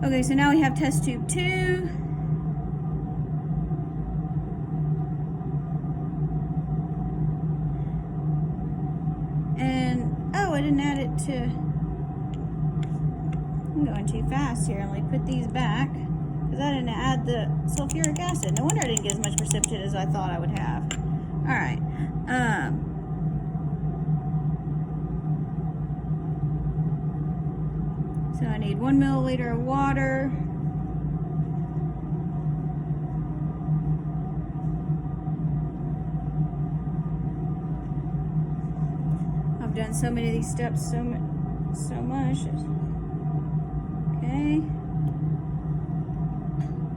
Okay, so now we have test tube 2. And, oh, I didn't add it to, I'm going too fast here. Let me put these back, because I didn't add the sulfuric acid. No wonder I didn't get as much precipitate as I thought I would have. All right. So I need 1 milliliter of water. I've done so many of these steps so much. Okay.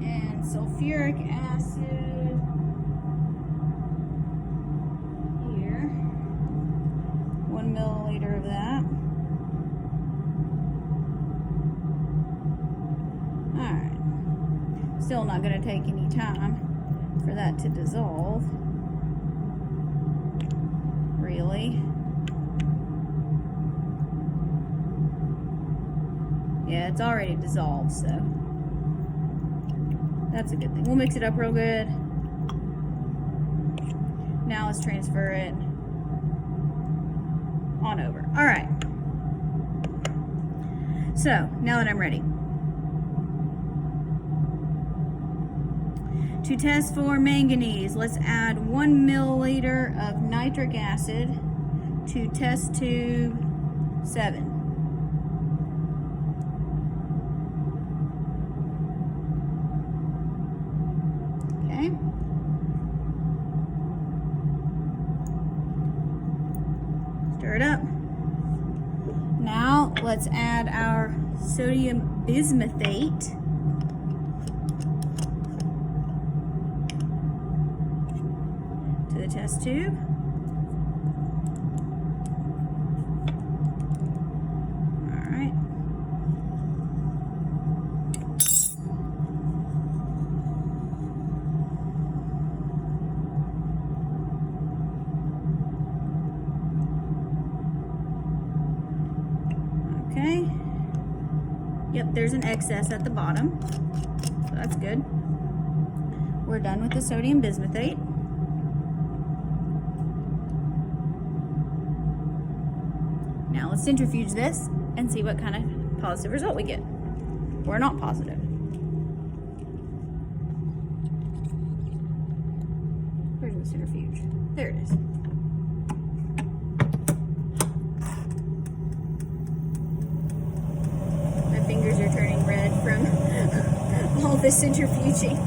And sulfuric acid here. 1 milliliter of that. Alright. Still not going to take any time for that to dissolve. Really. Yeah, it's already dissolved, so that's a good thing. We'll mix it up real good. Now let's transfer it on over. All right. So now that I'm ready to test for manganese, let's add 1 milliliter of nitric acid to test tube 7. Stir it up. Now let's add our sodium bismuthate to the test tube. All right. Okay. Yep, there's an excess at the bottom, so that's good. We're done with the sodium bismuthate. Now let's centrifuge this and see what kind of positive result we get. Or not positive. Where's the centrifuge? There it is. Fingers are turning red from all this centrifuging.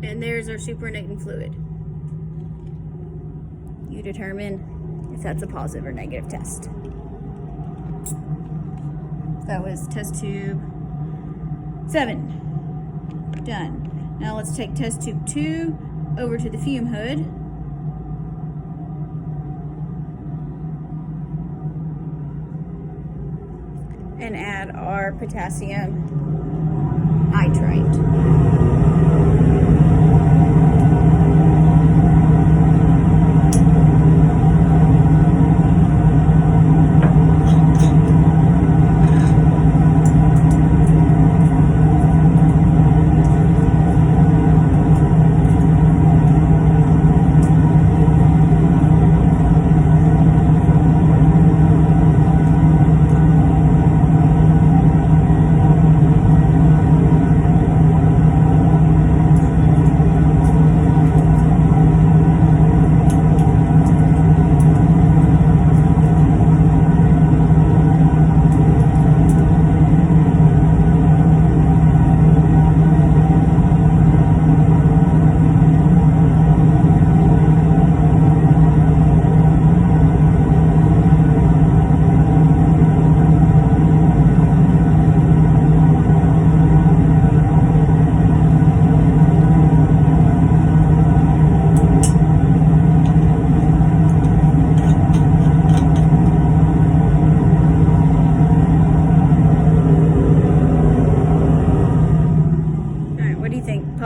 And there's our supernatant fluid. You determine if that's a positive or negative test. That was test tube 7. Done. Now let's take test tube 2 over to the fume hood. And add our potassium nitrite.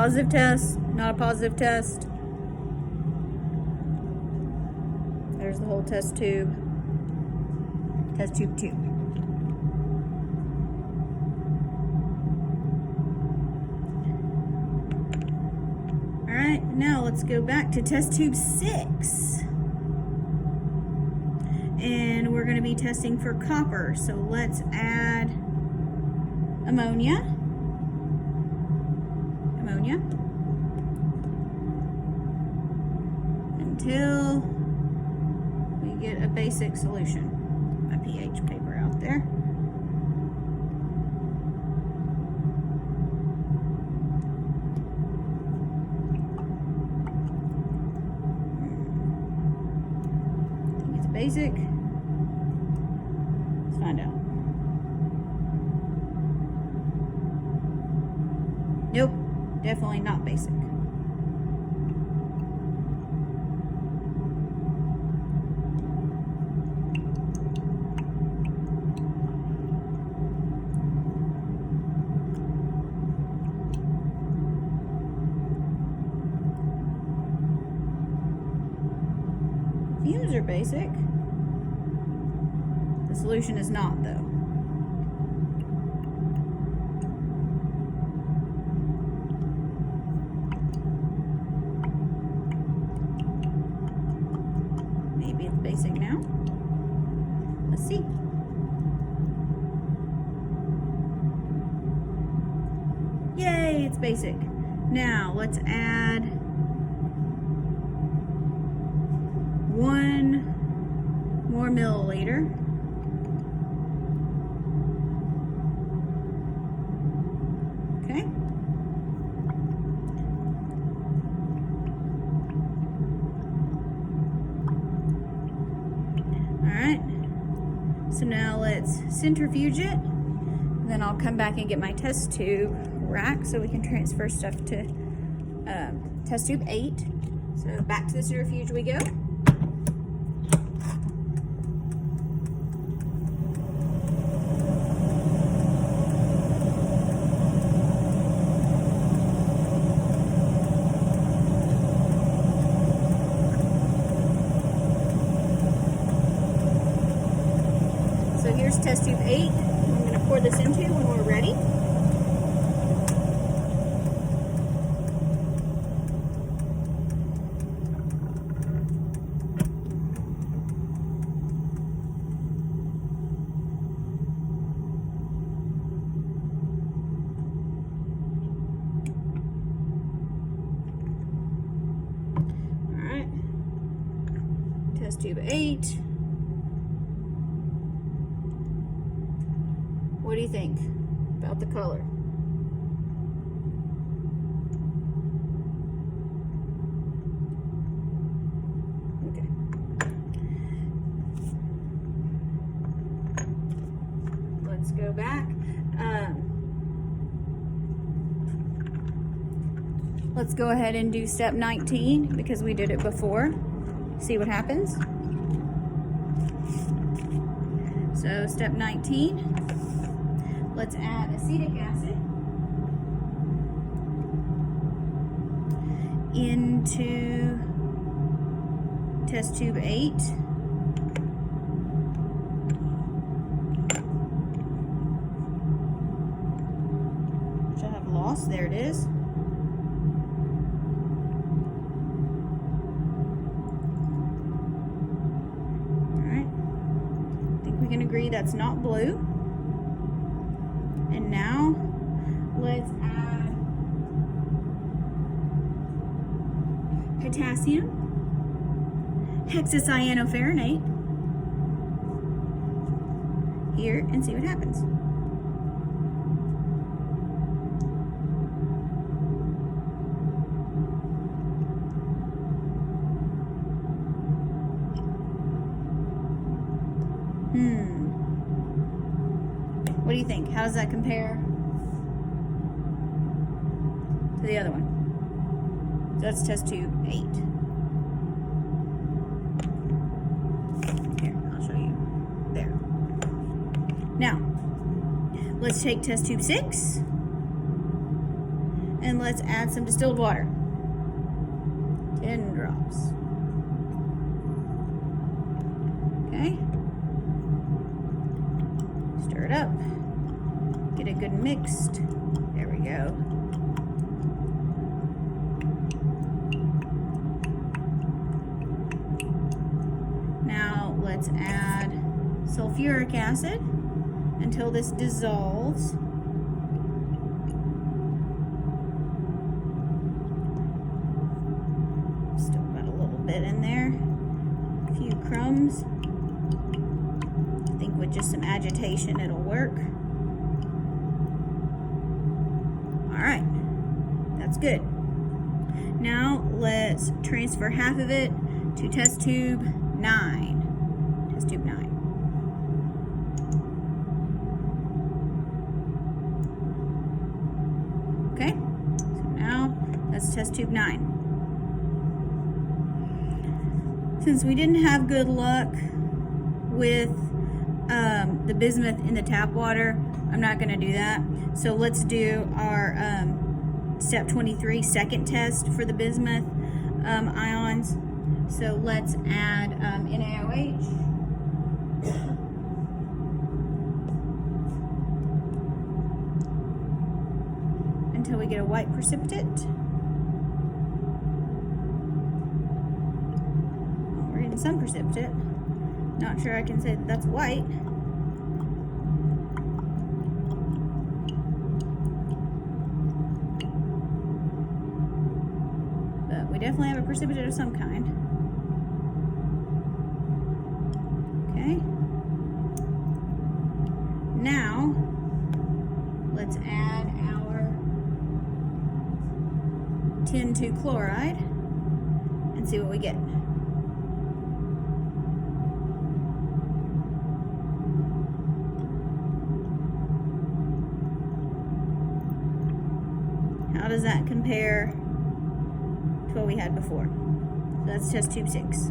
Positive test, not a positive test. There's the whole test tube. Test tube 2. Alright, now let's go back to test tube 6. And we're going to be testing for copper. So let's add ammonia. Until we get a basic solution. My pH paper out there. I think it's basic. Let's find out. Nope, definitely not basic. Fumes are basic. The solution is not, though. Maybe it's basic now. Let's see. Yay, it's basic. Now let's add 1 more milliliter. Okay. Alright. So now let's centrifuge it. Then I'll come back and get my test tube rack so we can transfer stuff to test tube 8. So back to the centrifuge we go. So here's test tube 8. I'm going to pour this into when we're ready. All right. Test tube 8. What do you think about the color? Okay. Let's go back. Let's go ahead and do step 19 because we did it before. See what happens. So step 19. Let's add acetic acid into test tube 8. Which I have lost. There it is. Alright. I think we can agree that's not blue. And now, let's add potassium hexacyanoferronate here and see what happens. What do you think? How does that compare to the other one? So that's test tube 8. Here, I'll show you. There. Now, let's take test tube 6 And let's add some distilled water. 10 drops. Okay. Stir it up. Get it good mixed. There we go. Now let's add sulfuric acid until this dissolves. Still got a little bit in there. A few crumbs. I think with just some agitation it'll work. Alright, that's good. Now let's transfer half of it to test tube 9. Test tube 9. Okay, so now that's test tube 9. Since we didn't have good luck with the bismuth in the tap water, I'm not going to do that. So let's do our step 23 second test for the bismuth ions. So let's add NaOH. Until we get a white precipitate. Well, we're getting some precipitate. Not sure I can say that that's white. But we definitely have a precipitate of some kind. Okay. Now, let's add our tin 2 chloride and see what we get. How does that compare to what we had before? So that's test tube 6.